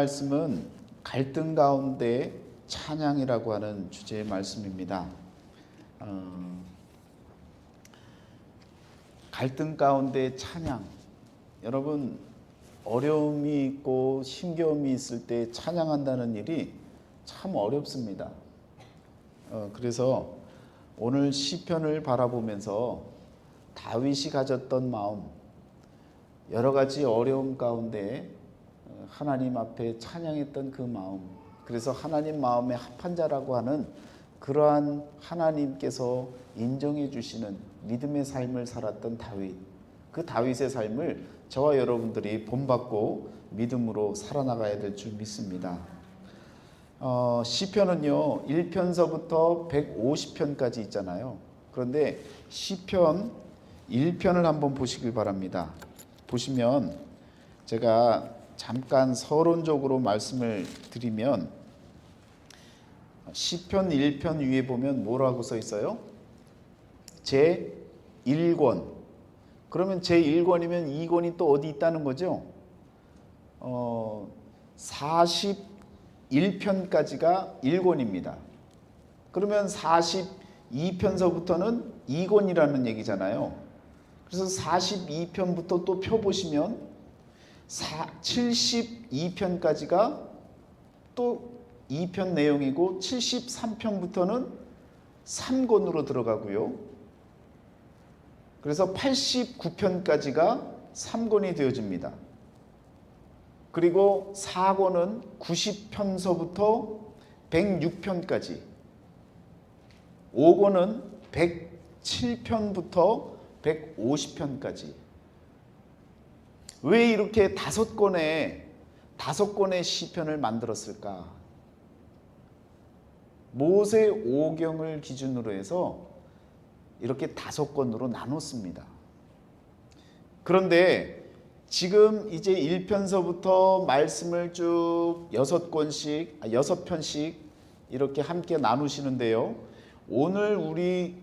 말씀은 갈등 가운데 찬양이라고 하는 주제의 말씀입니다. 갈등 가운데 찬양. 여러분, 어려움이 있고 힘겨움이 있을 때 찬양한다는 일이 참 어렵습니다. 그래서 오늘 시편을 바라보면서 다윗이 가졌던 마음, 여러 가지 어려움 가운데 하나님 앞에 찬양했던 그 마음, 그래서 하나님 마음에 합한 자라고 하는 그러한 하나님께서 인정해 주시는 믿음의 삶을 살았던 다윗, 그 다윗의 삶을 저와 여러분들이 본받고 믿음으로 살아나가야 될 줄 믿습니다. 시편은요 1편서부터 150편까지 있잖아요. 그런데 시편 1편을 한번 보시길 바랍니다. 보시면 제가 잠깐 서론적으로 말씀을 드리면 시편 1편 위에 보면 뭐라고 써 있어요? 제1권. 그러면 제1권이면 2권이 또 어디 있다는 거죠? 41편까지가 1권입니다. 그러면 42편서부터는 2권이라는 얘기잖아요. 그래서 42편부터 또 펴보시면 72편까지가 또 2편 내용이고 73편부터는 3권으로 들어가고요. 그래서 89편까지가 3권이 되어집니다. 그리고 4권은 90편서부터 106편까지, 5권은 107편부터 150편까지. 왜 이렇게 5권의 시편을 만들었을까? 모세 오경을 기준으로 해서 이렇게 5권으로 나눴습니다. 그런데 지금 이제 1편서부터 말씀을 쭉 6편씩 이렇게 함께 나누시는데요. 오늘 우리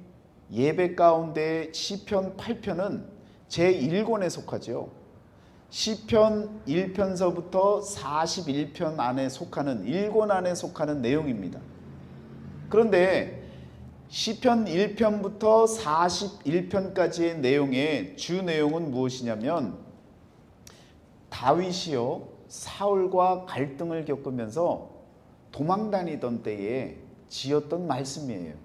예배 가운데 시편 8편은 제1권에 속하죠. 시편 1편서부터 41편 안에 속하는 1권 안에 속하는 내용입니다. 그런데 시편 1편부터 41편까지의 내용의 주 내용은 무엇이냐면 다윗이요 사울과 갈등을 겪으면서 도망다니던 때에 지었던 말씀이에요.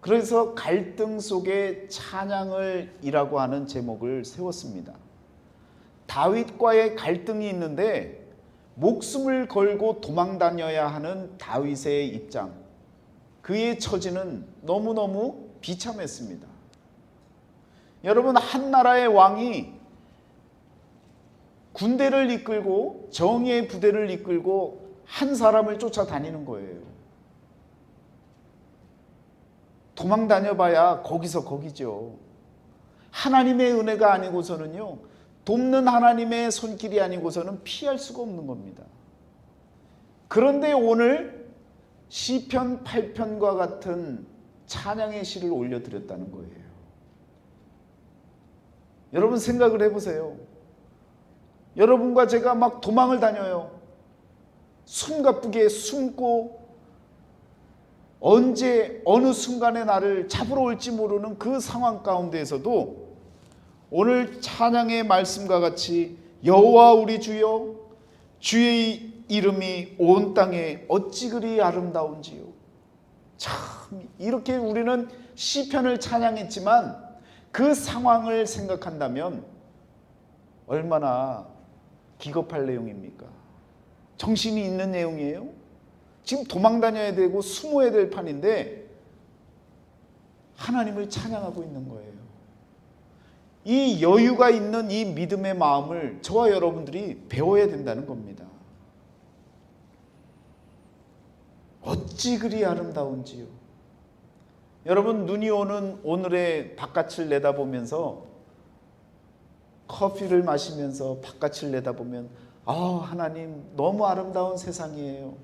그래서 갈등 속에 찬양을 이라고 하는 제목을 세웠습니다. 다윗과의 갈등이 있는데 목숨을 걸고 도망다녀야 하는 다윗의 입장, 그의 처지는 너무너무 비참했습니다. 여러분, 한 나라의 왕이 군대를 이끌고 정의의 부대를 이끌고 한 사람을 쫓아다니는 거예요. 도망다녀봐야 거기서 거기죠. 하나님의 은혜가 아니고서는요, 돕는 하나님의 손길이 아니고서는 피할 수가 없는 겁니다. 그런데 오늘 시편 8편과 같은 찬양의 시를 올려드렸다는 거예요. 여러분 생각을 해보세요. 여러분과 제가 막 도망을 다녀요. 숨가쁘게 숨고 언제 어느 순간에 나를 잡으러 올지 모르는 그 상황 가운데에서도 오늘 찬양의 말씀과 같이 여호와 우리 주여, 주의 이름이 온 땅에 어찌 그리 아름다운지요. 참 이렇게 우리는 시편을 찬양했지만 그 상황을 생각한다면 얼마나 기겁할 내용입니까? 정신이 있는 내용이에요. 지금 도망다녀야 되고 숨어야 될 판인데 하나님을 찬양하고 있는 거예요. 이 여유가 있는 이 믿음의 마음을 저와 여러분들이 배워야 된다는 겁니다. 어찌 그리 아름다운지요. 여러분, 눈이 오는 오늘의 바깥을 내다보면서 커피를 마시면서 바깥을 내다보면 하나님 너무 아름다운 세상이에요.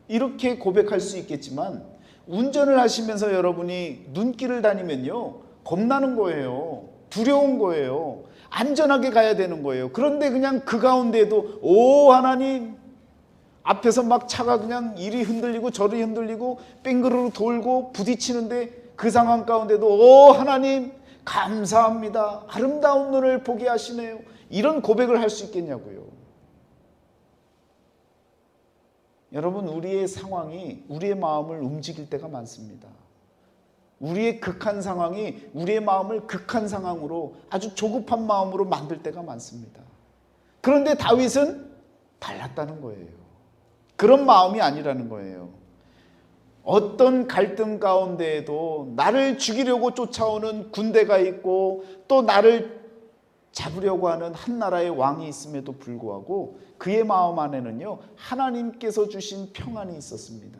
이렇게 고백할 수 있겠지만 운전을 하시면서 여러분이 눈길을 다니면요 겁나는 거예요. 두려운 거예요. 안전하게 가야 되는 거예요. 그런데 그냥 그 가운데에도 오 하나님, 앞에서 막 차가 그냥 이리 흔들리고 저리 흔들리고 뺑그르르 돌고 부딪히는데 그 상황 가운데도 오 하나님 감사합니다. 아름다운 눈을 보게 하시네요. 이런 고백을 할 수 있겠냐고요. 여러분, 우리의 상황이 우리의 마음을 움직일 때가 많습니다. 우리의 극한 상황이 우리의 마음을 극한 상황으로, 아주 조급한 마음으로 만들 때가 많습니다. 그런데 다윗은 달랐다는 거예요. 그런 마음이 아니라는 거예요. 어떤 갈등 가운데에도 나를 죽이려고 쫓아오는 군대가 있고 또 나를 잡으려고 하는 한 나라의 왕이 있음에도 불구하고 그의 마음 안에는요, 하나님께서 주신 평안이 있었습니다.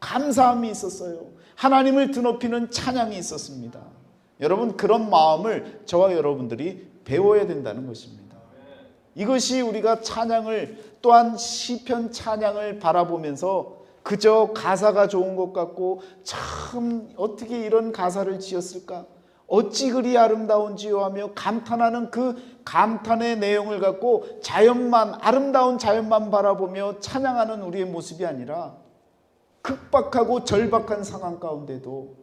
감사함이 있었어요. 하나님을 드높이는 찬양이 있었습니다. 여러분, 그런 마음을 저와 여러분들이 배워야 된다는 것입니다. 이것이 우리가 찬양을, 또한 시편 찬양을 바라보면서 그저 가사가 좋은 것 같고 참 어떻게 이런 가사를 지었을까, 어찌 그리 아름다운지요 하며 감탄하는 그 감탄의 내용을 갖고 자연만, 아름다운 자연만 바라보며 찬양하는 우리의 모습이 아니라 극박하고 절박한 상황 가운데도,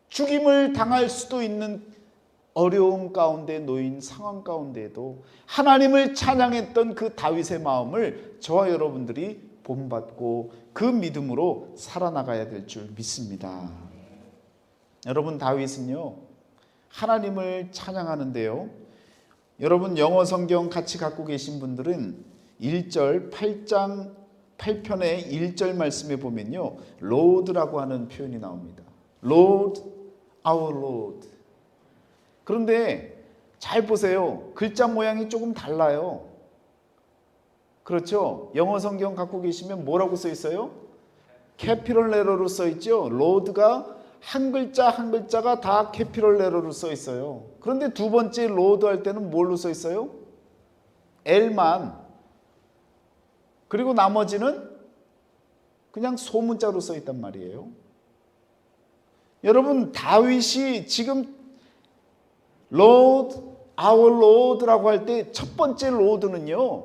죽임을 당할 수도 있는 어려움 가운데 놓인 상황 가운데에도 하나님을 찬양했던 그 다윗의 마음을 저와 여러분들이 본받고 그 믿음으로 살아나가야 될 줄 믿습니다. 여러분, 다윗은요, 하나님을 찬양하는데요, 여러분 영어 성경 같이 갖고 계신 분들은 1절 8장 8편의 1절 말씀에 보면요, Lord라고 하는 표현이 나옵니다. Lord, our Lord. 그런데 잘 보세요. 글자 모양이 조금 달라요. 그렇죠? 영어 성경 갖고 계시면 뭐라고 써 있어요? 캐피럴 레터로 써 있죠. Lord가 한 글자 한 글자가 다 캐피럴 레터로 써 있어요. 그런데 두 번째 Lord 할 때는 뭘로 써 있어요? L만. 그리고 나머지는 그냥 소문자로 써 있단 말이에요. 여러분, 다윗이 지금 Lord, our Lord라고 할 때 첫 번째 Lord는요,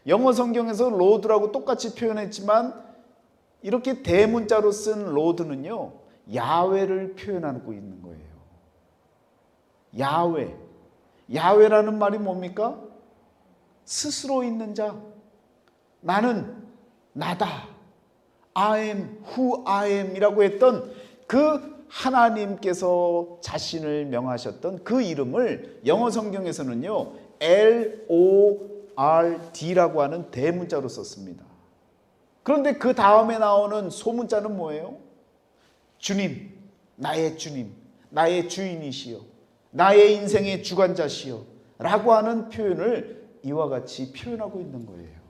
영어 성경에서 Lord라고 똑같이 표현했지만 이렇게 대문자로 쓴 Lord는요, 야훼를 표현하고 있는 거예요. 야훼. 야훼라는 말이 뭡니까? 스스로 있는 자. 나는 나다. I am who I am 이라고 했던 그 하나님께서 자신을 명하셨던 그 이름을 영어 성경에서는요, L-O-R-D라고 하는 대문자로 썼습니다. 그런데 그 다음에 나오는 소문자는 뭐예요? 주님, 나의 주님, 나의 주인이시여, 나의 인생의 주관자시여 라고 하는 표현을 이와 같이 표현하고 있는 거예요.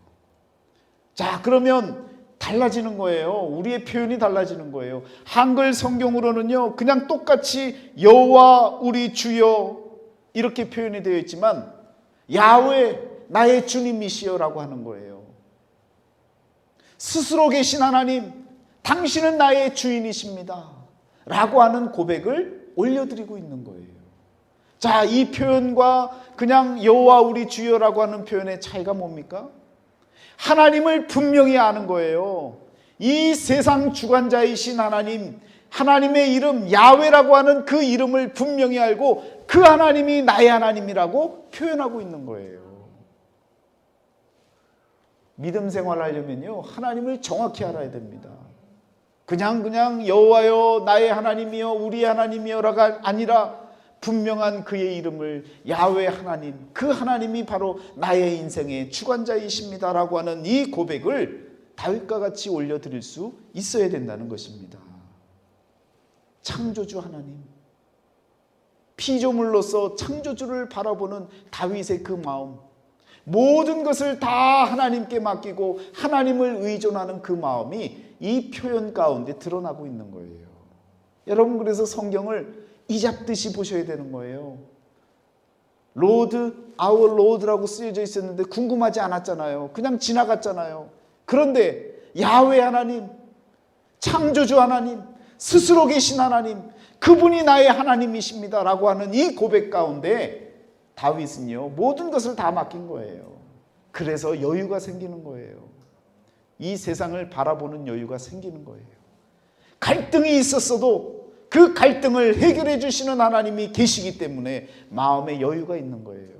자, 그러면 달라지는 거예요. 우리의 표현이 달라지는 거예요. 한글 성경으로는요, 그냥 똑같이 여호와 우리 주여 이렇게 표현이 되어 있지만 야훼, 나의 주님이시여 라고 하는 거예요. 스스로 계신 하나님, 당신은 나의 주인이십니다 라고 하는 고백을 올려드리고 있는 거예요. 자, 이 표현과 그냥 여호와 우리 주여라고 하는 표현의 차이가 뭡니까? 하나님을 분명히 아는 거예요. 이 세상 주관자이신 하나님, 하나님의 이름 야훼라고 하는 그 이름을 분명히 알고 그 하나님이 나의 하나님이라고 표현하고 있는 거예요. 믿음 생활하려면요, 하나님을 정확히 알아야 됩니다. 그냥 여호와여 나의 하나님이여 우리의 하나님이여라가 아니라 분명한 그의 이름을 야훼 하나님, 그 하나님이 바로 나의 인생의 주관자이십니다라고 하는 이 고백을 다윗과 같이 올려드릴 수 있어야 된다는 것입니다. 창조주 하나님, 피조물로서 창조주를 바라보는 다윗의 그 마음, 모든 것을 다 하나님께 맡기고 하나님을 의존하는 그 마음이 이 표현 가운데 드러나고 있는 거예요. 여러분, 그래서 성경을 이잡듯이 보셔야 되는 거예요. Lord, our Lord라고 쓰여져 있었는데 궁금하지 않았잖아요. 그냥 지나갔잖아요. 그런데 야훼 하나님, 창조주 하나님, 스스로 계신 하나님, 그분이 나의 하나님이십니다 라고 하는 이 고백 가운데 다윗은요, 모든 것을 다 맡긴 거예요. 그래서 여유가 생기는 거예요. 이 세상을 바라보는 여유가 생기는 거예요. 갈등이 있었어도 그 갈등을 해결해 주시는 하나님이 계시기 때문에 마음에 여유가 있는 거예요.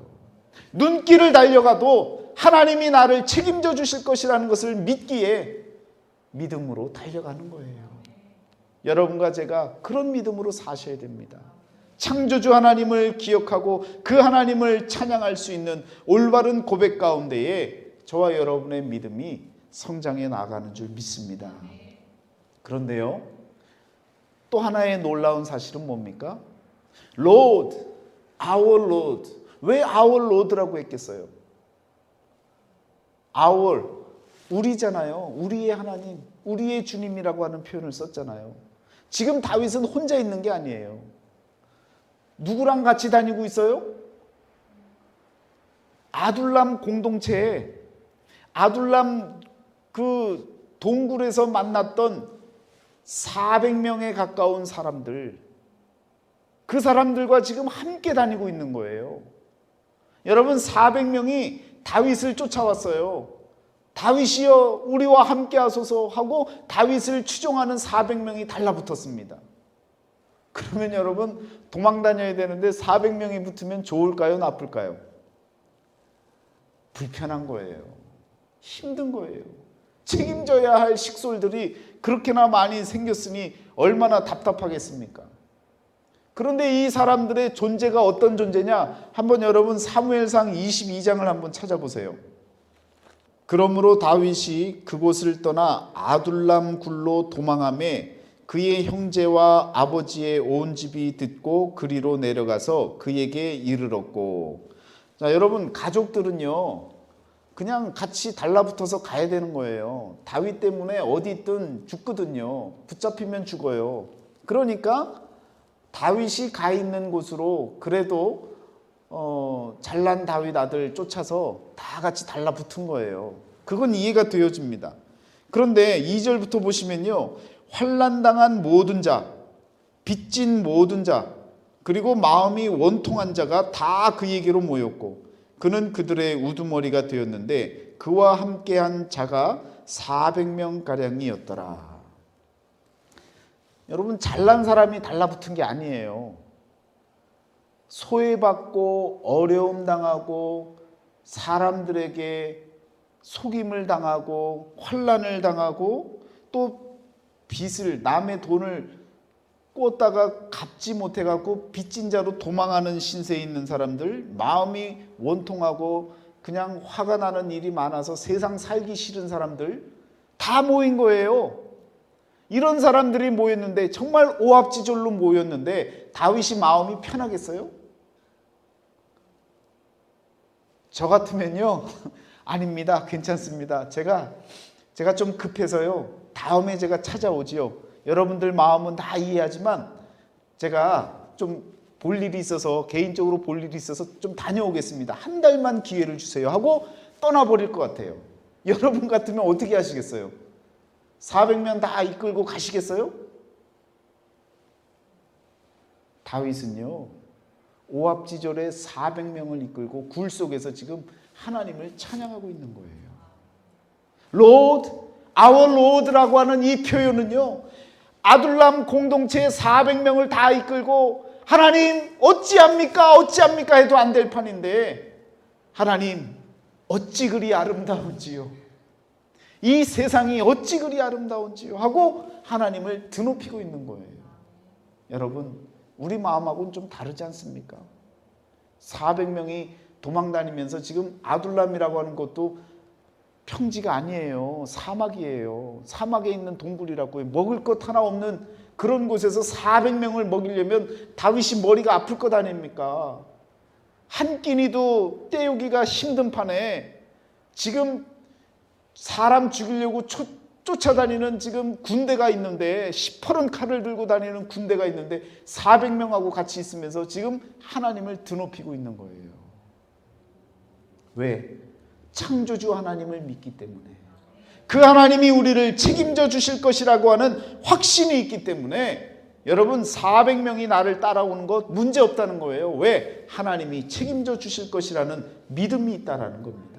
눈길을 달려가도 하나님이 나를 책임져 주실 것이라는 것을 믿기에 믿음으로 달려가는 거예요. 여러분과 제가 그런 믿음으로 사셔야 됩니다. 창조주 하나님을 기억하고 그 하나님을 찬양할 수 있는 올바른 고백 가운데에 저와 여러분의 믿음이 성장해 나가는 줄 믿습니다. 그런데요, 또 하나의 놀라운 사실은 뭡니까? Lord, our Lord. 왜 our Lord라고 했겠어요? our, 우리잖아요. 우리의 하나님, 우리의 주님이라고 하는 표현을 썼잖아요. 지금 다윗은 혼자 있는 게 아니에요. 누구랑 같이 다니고 있어요? 아둘람 공동체에 아둘람 그 동굴에서 만났던 400명에 가까운 사람들, 그 사람들과 지금 함께 다니고 있는 거예요. 여러분, 400명이 다윗을 쫓아왔어요. 다윗이여 우리와 함께 하소서 하고 다윗을 추종하는 400명이 달라붙었습니다. 그러면 여러분, 도망 다녀야 되는데 400명이 붙으면 좋을까요? 나쁠까요? 불편한 거예요. 힘든 거예요. 책임져야 할 식솔들이 그렇게나 많이 생겼으니 얼마나 답답하겠습니까? 그런데 이 사람들의 존재가 어떤 존재냐? 한번 여러분 사무엘상 22장을 한번 찾아보세요. 그러므로 다윗이 그곳을 떠나 아둘람 굴로 도망하매 그의 형제와 아버지의 온 집이 듣고 그리로 내려가서 그에게 이르렀고. 자, 여러분, 가족들은요 그냥 같이 달라붙어서 가야 되는 거예요. 다윗 때문에 어디 있든 죽거든요. 붙잡히면 죽어요. 그러니까 다윗이 가 있는 곳으로 그래도 잘난 다윗 아들 쫓아서 다 같이 달라붙은 거예요. 그건 이해가 되어집니다. 그런데 2절부터 보시면요, 환난당한 모든 자, 빚진 모든 자, 그리고 마음이 원통한 자가 다 그에게로 모였고 그는 그들의 우두머리가 되었는데 그와 함께한 자가 400명가량이었더라. 여러분, 잘난 사람이 달라붙은 게 아니에요. 소외받고 어려움 당하고 사람들에게 속임을 당하고 환난을 당하고 또 빚을, 남의 돈을 꽂다가 갚지 못해갖고 빚진 자로 도망하는 신세에 있는 사람들, 마음이 원통하고 그냥 화가 나는 일이 많아서 세상 살기 싫은 사람들 다 모인 거예요. 이런 사람들이 모였는데, 정말 오합지졸로 모였는데 다윗이 마음이 편하겠어요? 저 같으면요, 아닙니다, 괜찮습니다, 제가 좀 급해서요 다음에 제가 찾아오지요. 여러분들 마음은 다 이해하지만 제가 좀 볼 일이 있어서, 개인적으로 볼 일이 있어서 좀 다녀오겠습니다, 한 달만 기회를 주세요 하고 떠나버릴 것 같아요. 여러분 같으면 어떻게 하시겠어요? 400명 다 이끌고 가시겠어요? 다윗은요 오합지졸의 400명을 이끌고 굴 속에서 지금 하나님을 찬양하고 있는 거예요. Lord, our Lord라고 하는 이 표현은요, 아둘람 공동체의 400명을 다 이끌고 하나님 어찌합니까 어찌합니까 해도 안 될 판인데, 하나님 어찌 그리 아름다운지요, 이 세상이 어찌 그리 아름다운지요 하고 하나님을 드높이고 있는 거예요. 여러분, 우리 마음하고는 좀 다르지 않습니까? 400명이 도망다니면서 지금 아둘람이라고 하는 것도 평지가 아니에요. 사막이에요. 사막에 있는 동굴이라고요. 먹을 것 하나 없는 그런 곳에서 400명을 먹이려면 다윗이 머리가 아플 것 아닙니까? 한 끼니도 때우기가 힘든 판에 지금 사람 죽이려고 쫓아다니는 지금 군대가 있는데, 시퍼런 칼을 들고 다니는 군대가 있는데 400명하고 같이 있으면서 지금 하나님을 드높이고 있는 거예요. 왜? 창조주 하나님을 믿기 때문에, 그 하나님이 우리를 책임져 주실 것이라고 하는 확신이 있기 때문에 여러분 400명이 나를 따라오는 것 문제 없다는 거예요. 왜? 하나님이 책임져 주실 것이라는 믿음이 있다라는 겁니다.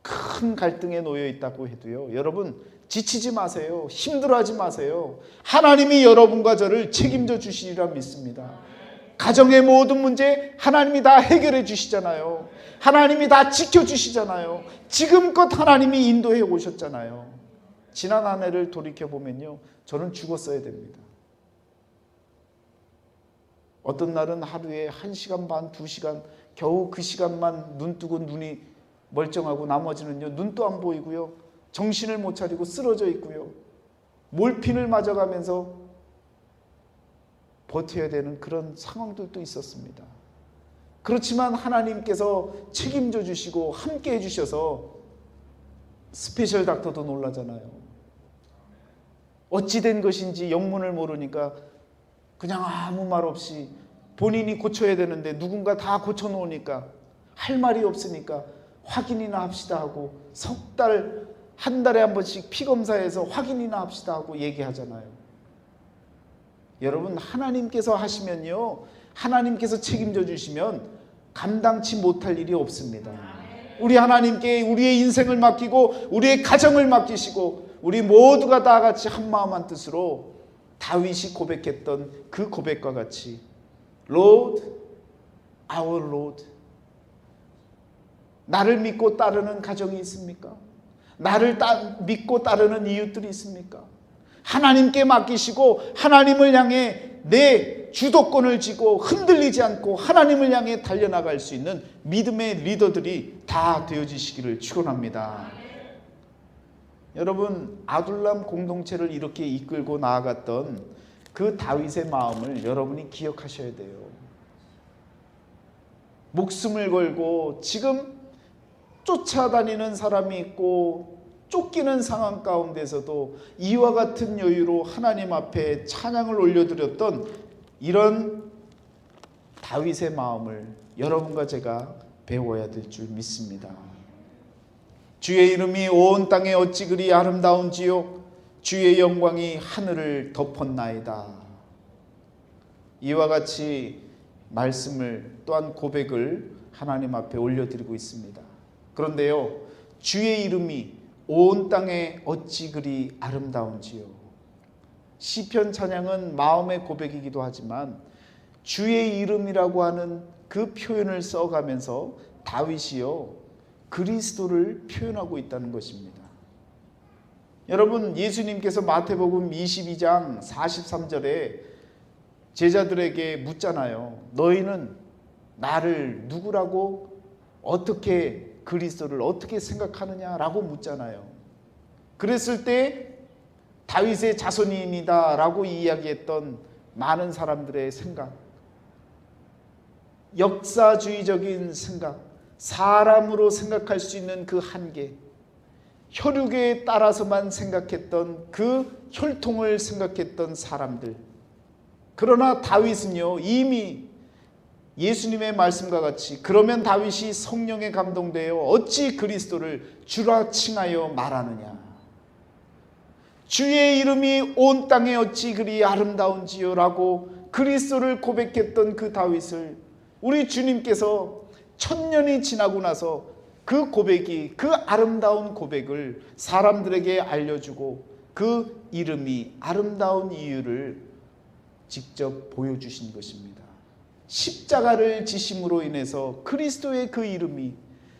큰 갈등에 놓여 있다고 해도요, 여러분 지치지 마세요. 힘들어하지 마세요. 하나님이 여러분과 저를 책임져 주시리라 믿습니다. 가정의 모든 문제 하나님이 다 해결해 주시잖아요. 하나님이 다 지켜주시잖아요. 지금껏 하나님이 인도해 오셨잖아요. 지난 한 해를 돌이켜보면요, 저는 죽었어야 됩니다. 어떤 날은 하루에 1시간 반, 2시간 겨우 그 시간만 눈 뜨고 눈이 멀쩡하고 나머지는요 눈도 안 보이고요, 정신을 못 차리고 쓰러져 있고요, 몰핀을 맞아가면서 버텨야 되는 그런 상황들도 있었습니다. 그렇지만 하나님께서 책임져 주시고 함께 해주셔서 스페셜 닥터도 놀라잖아요. 어찌 된 것인지 영문을 모르니까 그냥 아무 말 없이 본인이 고쳐야 되는데 누군가 다 고쳐놓으니까 할 말이 없으니까 확인이나 합시다 하고, 석 달, 한 달에 한 번씩 피검사해서 확인이나 합시다 하고 얘기하잖아요. 여러분 하나님께서 하시면요, 하나님께서 책임져 주시면 감당치 못할 일이 없습니다. 우리 하나님께 우리의 인생을 맡기고 우리의 가정을 맡기시고 우리 모두가 다 같이 한마음 한뜻으로 다윗이 고백했던 그 고백과 같이 Lord, our Lord, 나를 믿고 따르는 가정이 있습니까? 나를 믿고 따르는 이웃들이 있습니까? 하나님께 맡기시고 하나님을 향해 내 주도권을 쥐고 흔들리지 않고 하나님을 향해 달려나갈 수 있는 믿음의 리더들이 다 되어지시기를 축원합니다. 여러분 아둘람 공동체를 이렇게 이끌고 나아갔던 그 다윗의 마음을 여러분이 기억하셔야 돼요. 목숨을 걸고 지금 쫓아다니는 사람이 있고 쫓기는 상황 가운데서도 이와 같은 여유로 하나님 앞에 찬양을 올려드렸던 이런 다윗의 마음을 여러분과 제가 배워야 될 줄 믿습니다. 주의 이름이 온 땅에 어찌 그리 아름다운지요, 주의 영광이 하늘을 덮었나이다. 이와 같이 말씀을 또한 고백을 하나님 앞에 올려드리고 있습니다. 그런데요, 주의 이름이 온 땅에 어찌 그리 아름다운지요. 시편 찬양은 마음의 고백이기도 하지만 주의 이름이라고 하는 그 표현을 써가면서 다윗이요 그리스도를 표현하고 있다는 것입니다. 여러분 예수님께서 마태복음 22장 43절에 제자들에게 묻잖아요. 너희는 나를 누구라고 어떻게 그리스도를 어떻게 생각하느냐라고 묻잖아요. 그랬을 때 다윗의 자손인이다 라고 이야기했던 많은 사람들의 생각, 역사주의적인 생각, 사람으로 생각할 수 있는 그 한계, 혈육에 따라서만 생각했던 그 혈통을 생각했던 사람들. 그러나 다윗은요 이미 예수님의 말씀과 같이 그러면 다윗이 성령에 감동되어 어찌 그리스도를 주라 칭하여 말하느냐, 주의 이름이 온 땅에 어찌 그리 아름다운지요 라고 그리스도를 고백했던 그 다윗을 우리 주님께서 1000년이 지나고 나서 그 고백이, 그 아름다운 고백을 사람들에게 알려주고 그 이름이 아름다운 이유를 직접 보여주신 것입니다. 십자가를 지심으로 인해서 그리스도의 그 이름이,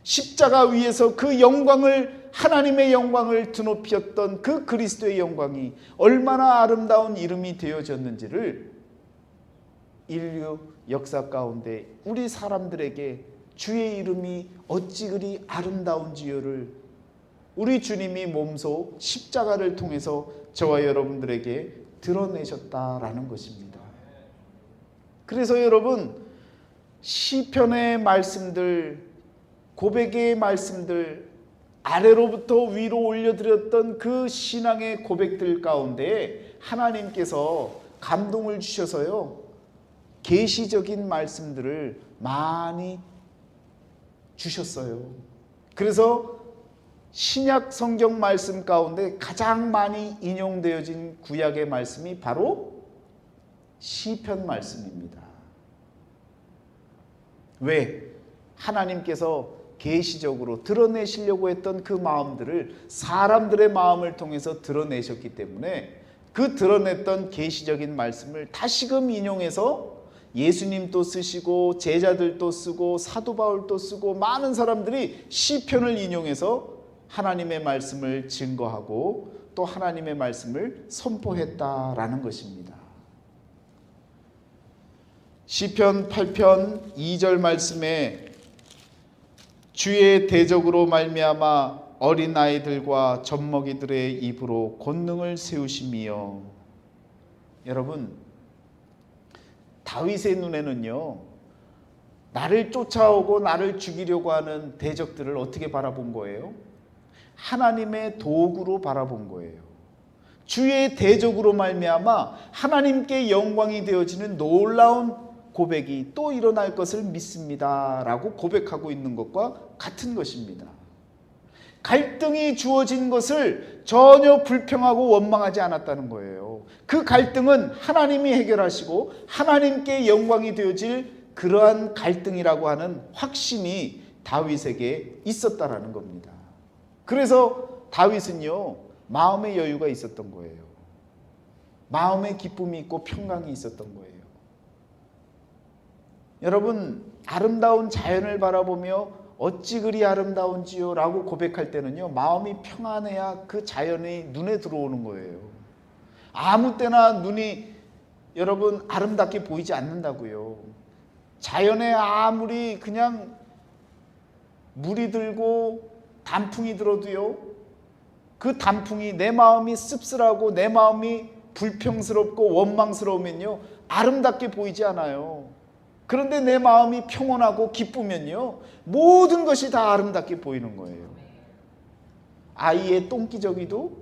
십자가 위에서 그 영광을, 하나님의 영광을 드높였던 그 그리스도의 영광이 얼마나 아름다운 이름이 되어졌는지를 인류 역사 가운데 우리 사람들에게 주의 이름이 어찌 그리 아름다운지요를 우리 주님이 몸소 십자가를 통해서 저와 여러분들에게 드러내셨다라는 것입니다. 그래서 여러분 시편의 말씀들, 고백의 말씀들, 아래로부터 위로 올려드렸던 그 신앙의 고백들 가운데 하나님께서 감동을 주셔서요 계시적인 말씀들을 많이 주셨어요. 그래서 신약 성경 말씀 가운데 가장 많이 인용되어진 구약의 말씀이 바로 시편 말씀입니다. 왜? 하나님께서 계시적으로 드러내시려고 했던 그 마음들을 사람들의 마음을 통해서 드러내셨기 때문에 그 드러냈던 계시적인 말씀을 다시금 인용해서 예수님도 쓰시고 제자들도 쓰고 사도 바울도 쓰고 많은 사람들이 시편을 인용해서 하나님의 말씀을 증거하고 또 하나님의 말씀을 선포했다라는 것입니다. 시편 8편 2절 말씀에 주의 대적으로 말미암아 어린아이들과 젖먹이들의 입으로 권능을 세우심이여. 여러분, 다윗의 눈에는요, 나를 쫓아오고 나를 죽이려고 하는 대적들을 어떻게 바라본 거예요? 하나님의 도구로 바라본 거예요. 주의 대적으로 말미암아 하나님께 영광이 되어지는 놀라운 고백이 또 일어날 것을 믿습니다 라고 고백하고 있는 것과 같은 것입니다. 갈등이 주어진 것을 전혀 불평하고 원망하지 않았다는 거예요. 그 갈등은 하나님이 해결하시고 하나님께 영광이 되어질 그러한 갈등이라고 하는 확신이 다윗에게 있었다라는 겁니다. 그래서 다윗은요, 마음의 여유가 있었던 거예요. 마음의 기쁨이 있고 평강이 있었던 거예요. 여러분, 아름다운 자연을 바라보며 어찌 그리 아름다운지요 라고 고백할 때는요, 마음이 평안해야 그 자연이 눈에 들어오는 거예요. 아무 때나 눈이 여러분 아름답게 보이지 않는다고요. 자연에 아무리 그냥 물이 들고 단풍이 들어도요, 그 단풍이 내 마음이 씁쓸하고 내 마음이 불평스럽고 원망스러우면요, 아름답게 보이지 않아요. 그런데 내 마음이 평온하고 기쁘면요, 모든 것이 다 아름답게 보이는 거예요. 아이의 똥기저귀도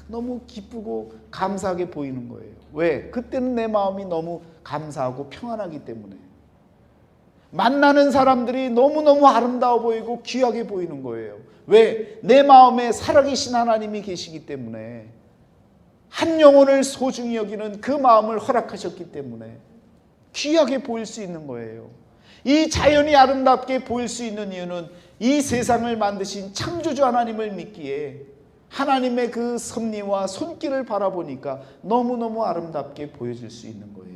너무 기쁘고 감사하게 보이는 거예요. 왜? 그때는 내 마음이 너무 감사하고 평안하기 때문에. 만나는 사람들이 너무너무 아름다워 보이고 귀하게 보이는 거예요. 왜? 내 마음에 살아계신 하나님이 계시기 때문에, 한 영혼을 소중히 여기는 그 마음을 허락하셨기 때문에 귀하게 보일 수 있는 거예요. 이 자연이 아름답게 보일 수 있는 이유는 이 세상을 만드신 창조주 하나님을 믿기에 하나님의 그 섭리와 손길을 바라보니까 너무너무 아름답게 보여질 수 있는 거예요.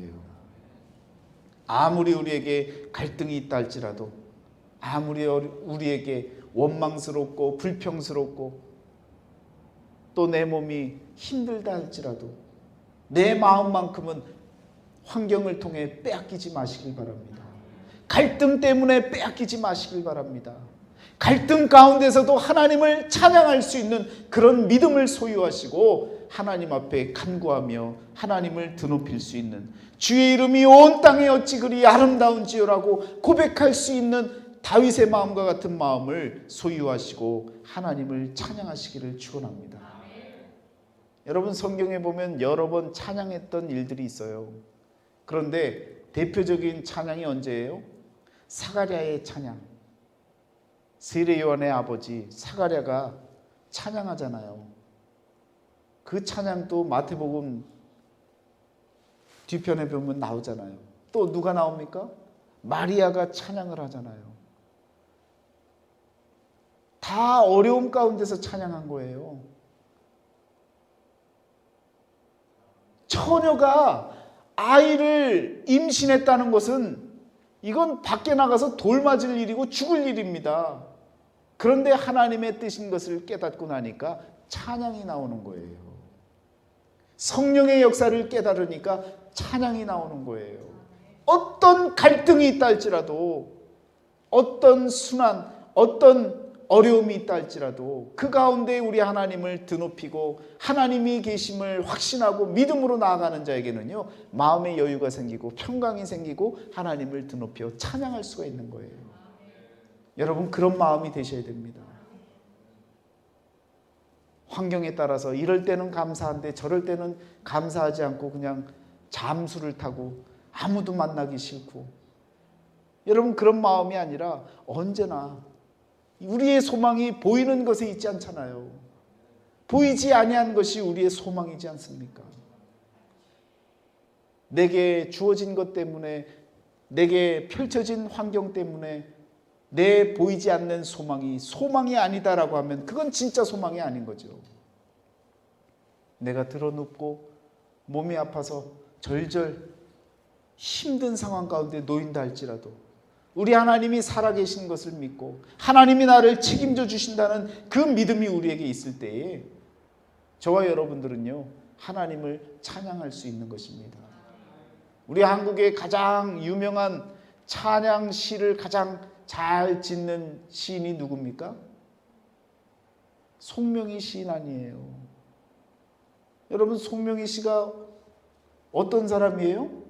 아무리 우리에게 갈등이 있다 할지라도, 아무리 우리에게 원망스럽고 불평스럽고 또 내 몸이 힘들다 할지라도 내 마음만큼은 환경을 통해 빼앗기지 마시길 바랍니다. 갈등 때문에 빼앗기지 마시길 바랍니다. 갈등 가운데서도 하나님을 찬양할 수 있는 그런 믿음을 소유하시고 하나님 앞에 간구하며 하나님을 드높일 수 있는, 주의 이름이 온 땅에 어찌 그리 아름다운지요라고 고백할 수 있는 다윗의 마음과 같은 마음을 소유하시고 하나님을 찬양하시기를 축원합니다. 여러분, 성경에 보면 여러 번 찬양했던 일들이 있어요. 그런데 대표적인 찬양이 언제예요? 사가랴의 찬양. 세례 요한의 아버지 사가랴가 찬양하잖아요. 그 찬양도 마태복음 뒤편에 보면 나오잖아요. 또 누가 나옵니까? 마리아가 찬양을 하잖아요. 다 어려움 가운데서 찬양한 거예요. 처녀가 아이를 임신했다는 것은 이건 밖에 나가서 돌 맞을 일이고 죽을 일입니다. 그런데 하나님의 뜻인 것을 깨닫고 나니까 찬양이 나오는 거예요. 성령의 역사를 깨달으니까 찬양이 나오는 거예요. 어떤 갈등이 있다 할지라도, 어떤 순환, 어떤 어려움이 있다 할지라도 그 가운데 우리 하나님을 드높이고 하나님이 계심을 확신하고 믿음으로 나아가는 자에게는요, 마음의 여유가 생기고 평강이 생기고 하나님을 드높여 찬양할 수가 있는 거예요. 여러분, 그런 마음이 되셔야 됩니다. 환경에 따라서 이럴 때는 감사한데 저럴 때는 감사하지 않고 그냥 잠수를 타고 아무도 만나기 싫고, 여러분, 그런 마음이 아니라 언제나 우리의 소망이 보이는 것에 있지 않잖아요. 보이지 아니한 것이 우리의 소망이지 않습니까? 내게 주어진 것 때문에, 내게 펼쳐진 환경 때문에 내 보이지 않는 소망이 아니다라고 하면 그건 진짜 소망이 아닌 거죠. 내가 드러눕고 몸이 아파서 절절 힘든 상황 가운데 놓인다 할지라도 우리 하나님이 살아계신 것을 믿고 하나님이 나를 책임져 주신다는 그 믿음이 우리에게 있을 때에 저와 여러분들은요, 하나님을 찬양할 수 있는 것입니다. 우리 한국의 가장 유명한 찬양 시를 가장 잘 짓는 시인이 누굽니까? 송명희 시인 아니에요. 여러분, 송명희 씨가 어떤 사람이에요?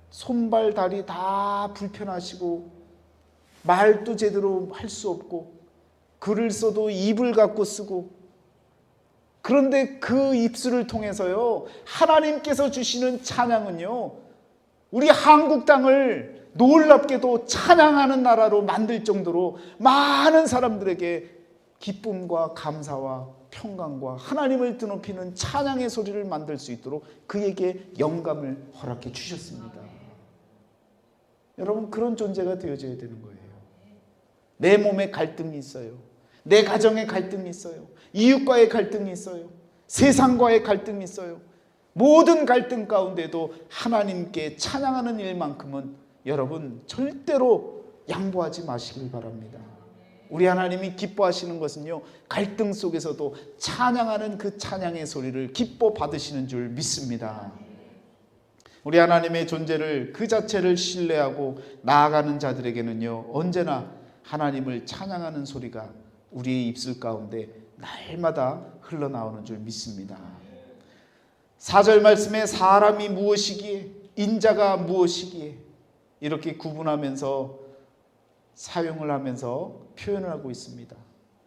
손발 다리 다 불편하시고 말도 제대로 할 수 없고 글을 써도 입을 갖고 쓰고, 그런데 그 입술을 통해서요, 하나님께서 주시는 찬양은요, 우리 한국 땅을 놀랍게도 찬양하는 나라로 만들 정도로 많은 사람들에게 기쁨과 감사와 평강과 하나님을 드높이는 찬양의 소리를 만들 수 있도록 그에게 영감을 허락해 주셨습니다. 여러분, 그런 존재가 되어져야 되는 거예요. 내 몸에 갈등이 있어요. 내 가정에 갈등이 있어요. 이웃과의 갈등이 있어요. 세상과의 갈등이 있어요. 모든 갈등 가운데도 하나님께 찬양하는 일만큼은 여러분 절대로 양보하지 마시길 바랍니다. 우리 하나님이 기뻐하시는 것은요, 갈등 속에서도 찬양하는 그 찬양의 소리를 기뻐 받으시는 줄 믿습니다. 우리 하나님의 존재를 그 자체를 신뢰하고 나아가는 자들에게는요, 언제나 하나님을 찬양하는 소리가 우리의 입술 가운데 날마다 흘러나오는 줄 믿습니다. 4절 말씀에 사람이 무엇이기에 인자가 무엇이기에 이렇게 구분하면서 사용을 하면서 표현을 하고 있습니다.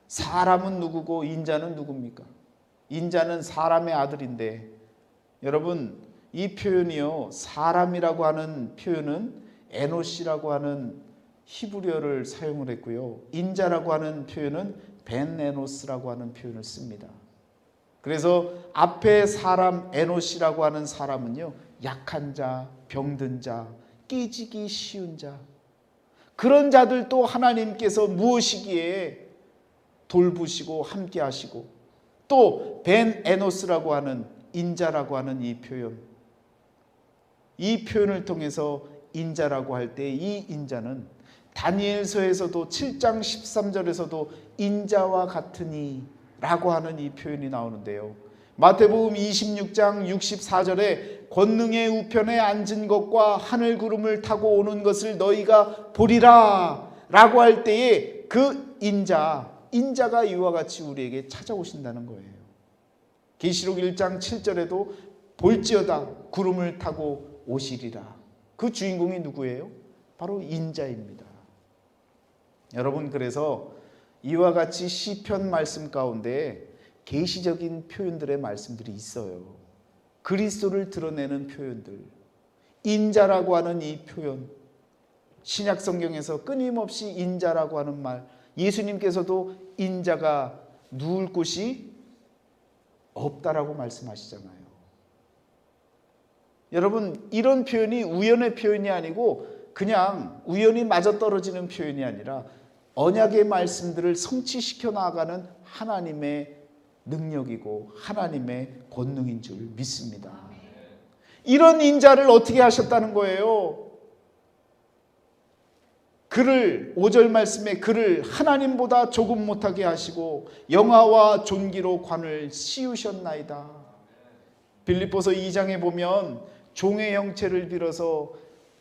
사람은 누구고 인자는 누굽니까? 인자는 사람의 아들인데, 여러분, 이 표현이요, 사람이라고 하는 표현은 에노시라고 하는 히브리어를 사용을 했고요, 인자라고 하는 표현은 벤에노스라고 하는 표현을 씁니다. 그래서 앞에 사람 에노시라고 하는 사람은요, 약한 자, 병든 자, 깨지기 쉬운 자, 그런 자들도 하나님께서 무엇이기에 돌보시고 함께 하시고, 또 벤에노스라고 하는 인자라고 하는 이 표현, 이 표현을 통해서 인자라고 할 때 이 인자는 다니엘서에서도 7장 13절에서도 인자와 같으니 라고 하는 이 표현이 나오는데요, 마태복음 26장 64절에 권능의 우편에 앉은 것과 하늘 구름을 타고 오는 것을 너희가 보리라 라고 할 때에 그 인자가 이와 같이 우리에게 찾아오신다는 거예요. 계시록 1장 7절에도 볼지어다 구름을 타고 오시리라. 그 주인공이 누구예요? 바로 인자입니다. 여러분, 그래서 이와 같이 시편 말씀 가운데 계시적인 표현들의 말씀들이 있어요. 그리스도를 드러내는 표현들, 인자라고 하는 이 표현, 신약 성경에서 끊임없이 인자라고 하는 말, 예수님께서도 인자가 누울 곳이 없다라고 말씀하시잖아요. 여러분, 이런 표현이 우연의 표현이 아니고 그냥 우연히 맞아떨어지는 표현이 아니라 언약의 말씀들을 성취시켜 나가는 하나님의 능력이고 하나님의 권능인 줄 믿습니다. 이런 인자를 어떻게 하셨다는 거예요? 그를 5절 말씀에 그를 하나님보다 조금 못하게 하시고 영화와 존귀로 관을 씌우셨나이다. 빌립보서 2장에 보면 종의 형체를 빌어서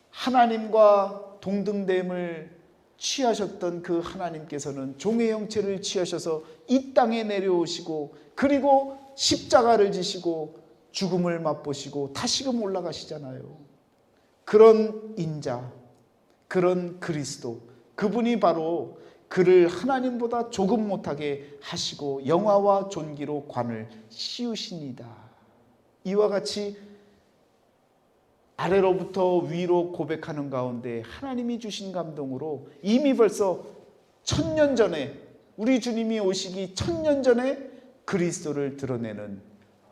하나님과 동등됨을 취하셨던 그 하나님께서는 종의 형체를 취하셔서 이 땅에 내려오시고 그리고 십자가를 지시고 죽음을 맛보시고 다시금 올라가시잖아요. 그런 인자, 그런 그리스도, 그분이 바로 그를 하나님보다 조금 못하게 하시고 영화와 존귀로 관을 씌우시니다. 이와 같이 아래로부터 위로 고백하는 가운데 하나님이 주신 감동으로 이미 벌써 1000년 전에, 우리 주님이 오시기 1000년 전에 그리스도를 드러내는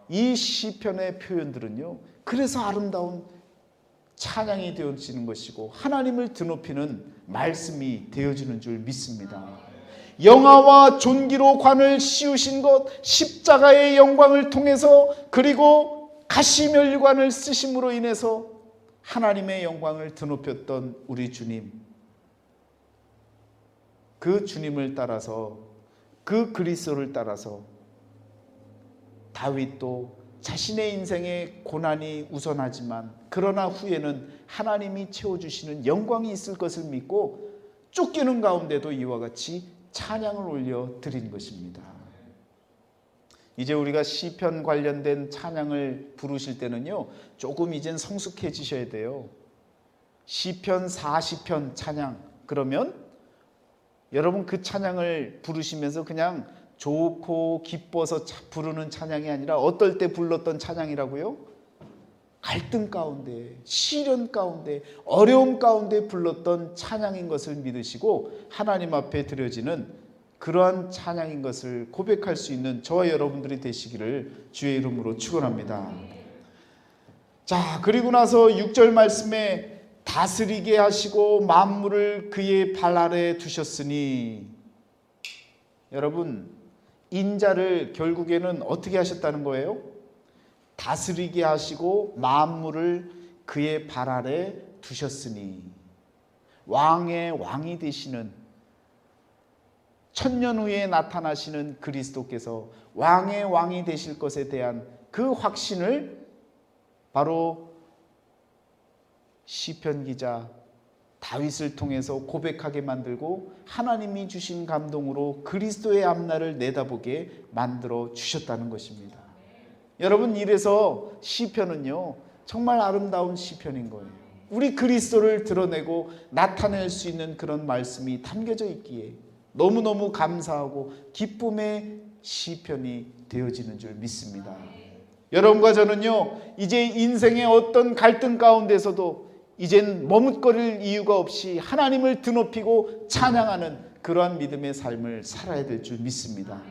이 시편의 표현들은요, 그래서 아름다운 찬양이 되어지는 것이고 하나님을 드높이는 말씀이 되어지는 줄 믿습니다. 영화와 존귀로 관을 씌우신 것, 십자가의 영광을 통해서, 그리고 가시면류관을 쓰심으로 인해서 하나님의 영광을 드높였던 우리 주님, 그 주님을 따라서, 그 그리스도를 따라서 다윗도 자신의 인생에 고난이 우선하지만 그러나 후에는 하나님이 채워주시는 영광이 있을 것을 믿고 쫓기는 가운데도 이와 같이 찬양을 올려 드린 것입니다. 이제 우리가 시편 관련된 찬양을 부르실 때는요, 조금 이젠 성숙해지셔야 돼요. 시편 40편 찬양, 그러면 여러분 그 찬양을 부르시면서 그냥 좋고 기뻐서 부르는 찬양이 아니라 어떨 때 불렀던 찬양이라고요? 갈등 가운데, 시련 가운데, 어려움 가운데 불렀던 찬양인 것을 믿으시고 하나님 앞에 드려지는 그러한 찬양인 것을 고백할 수 있는 저와 여러분들이 되시기를 주의 이름으로 축원합니다. 자, 그리고 나서 6절 말씀에 다스리게 하시고 만물을 그의 발 아래 두셨으니, 여러분 인자를 결국에는 어떻게 하셨다는 거예요? 다스리게 하시고 만물을 그의 발 아래 두셨으니, 왕의 왕이 되시는, 천년 후에 나타나시는 그리스도께서 왕의 왕이 되실 것에 대한 그 확신을 바로 시편 기자 다윗을 통해서 고백하게 만들고 하나님이 주신 감동으로 그리스도의 앞날을 내다보게 만들어 주셨다는 것입니다. 여러분, 이래서 시편은요 정말 아름다운 시편인 거예요. 우리 그리스도를 드러내고 나타낼 수 있는 그런 말씀이 담겨져 있기에 너무너무 감사하고 기쁨의 시편이 되어지는 줄 믿습니다. 여러분과 저는요 이제 인생의 어떤 갈등 가운데서도 이젠 머뭇거릴 이유가 없이 하나님을 드높이고 찬양하는 그러한 믿음의 삶을 살아야 될 줄 믿습니다.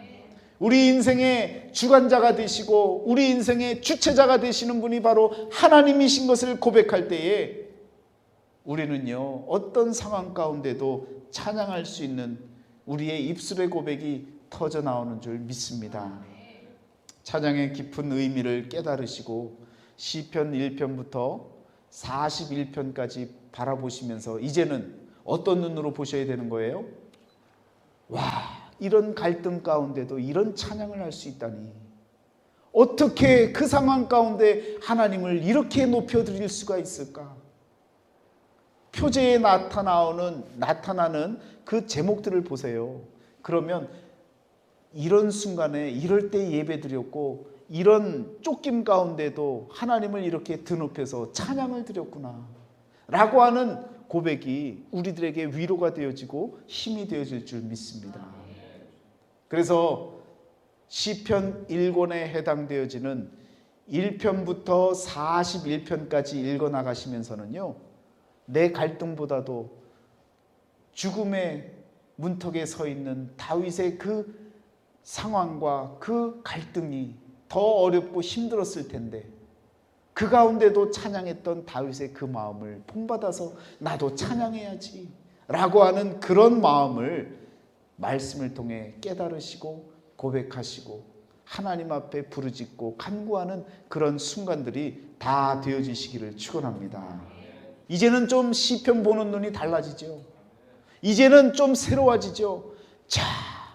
우리 인생의 주관자가 되시고 우리 인생의 주체자가 되시는 분이 바로 하나님이신 것을 고백할 때에 우리는요 어떤 상황 가운데도 찬양할 수 있는 우리의 입술의 고백이 터져 나오는 줄 믿습니다. 찬양의 깊은 의미를 깨달으시고 시편 1편부터 41편까지 바라보시면서 이제는 어떤 눈으로 보셔야 되는 거예요? 와, 이런 갈등 가운데도 이런 찬양을 할 수 있다니, 어떻게 그 상황 가운데 하나님을 이렇게 높여드릴 수가 있을까? 표제에 나타나는 그 제목들을 보세요. 그러면 이런 순간에 이럴 때 예배드렸고 이런 쫓김 가운데도 하나님을 이렇게 드높여서 찬양을 드렸구나 라고 하는 고백이 우리들에게 위로가 되어지고 힘이 되어질 줄 믿습니다. 그래서 시편 1권에 해당되어지는 1편부터 41편까지 읽어나가시면서는요 내 갈등보다도 죽음의 문턱에 서 있는 다윗의 그 상황과 그 갈등이 더 어렵고 힘들었을 텐데 그 가운데도 찬양했던 다윗의 그 마음을 본받아서 나도 찬양해야지 라고 하는 그런 마음을 말씀을 통해 깨달으시고 고백하시고 하나님 앞에 부르짖고 간구하는 그런 순간들이 다 되어지시기를 축원합니다. 이제는 좀 시편 보는 눈이 달라지죠. 이제는 좀 새로워지죠. 자,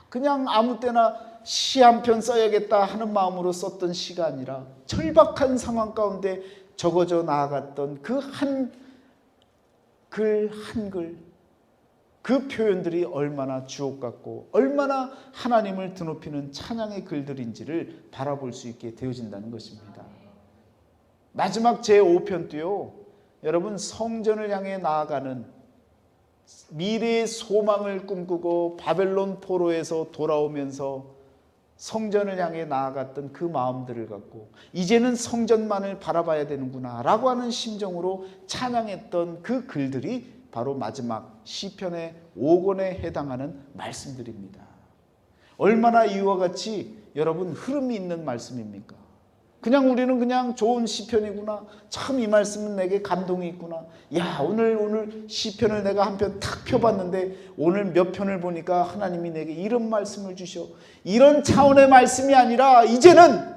그냥 아무 때나 시 한 편 써야겠다 하는 마음으로 썼던 시가 아니라 절박한 상황 가운데 적어져 나아갔던 그 한 글 한글, 그 표현들이 얼마나 주옥 같고 얼마나 하나님을 드높이는 찬양의 글들인지를 바라볼 수 있게 되어진다는 것입니다. 마지막 제5편도요 여러분 성전을 향해 나아가는 미래의 소망을 꿈꾸고 바벨론 포로에서 돌아오면서 성전을 향해 나아갔던 그 마음들을 갖고 이제는 성전만을 바라봐야 되는구나 라고 하는 심정으로 찬양했던 그 글들이 바로 마지막 시편의 5권에 해당하는 말씀들입니다. 얼마나 이와 같이 여러분 흐름이 있는 말씀입니까? 그냥 우리는 그냥 좋은 시편이구나, 참 이 말씀은 내게 감동이 있구나, 야 오늘 시편을 내가 한 편 탁 펴봤는데 오늘 몇 편을 보니까 하나님이 내게 이런 말씀을 주셔, 이런 차원의 말씀이 아니라 이제는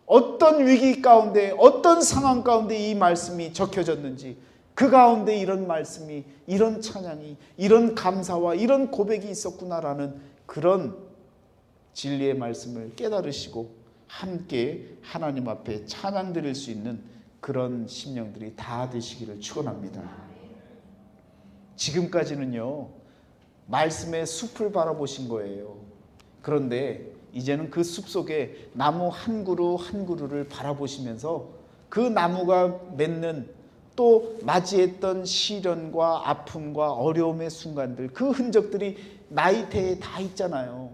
어떤 위기 가운데 어떤 상황 가운데 이 말씀이 적혀졌는지 그 가운데 이런 말씀이, 이런 찬양이, 이런 감사와 이런 고백이 있었구나라는 그런 진리의 말씀을 깨달으시고 함께 하나님 앞에 찬양 드릴 수 있는 그런 심령들이 다 되시기를 축원합니다. 지금까지는요 말씀의 숲을 바라보신 거예요. 그런데 이제는 그 숲 속에 나무 한 그루 한 그루를 바라보시면서 그 나무가 맺는 또 맞이했던 시련과 아픔과 어려움의 순간들, 그 흔적들이 나이테에 다 있잖아요.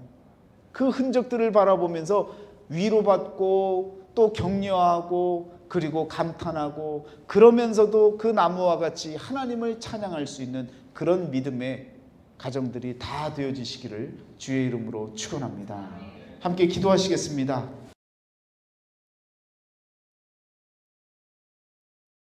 그 흔적들을 바라보면서 위로받고 또 격려하고 그리고 감탄하고 그러면서도 그 나무와 같이 하나님을 찬양할 수 있는 그런 믿음의 가정들이 다 되어지시기를 주의 이름으로 축원합니다. 함께 기도하시겠습니다.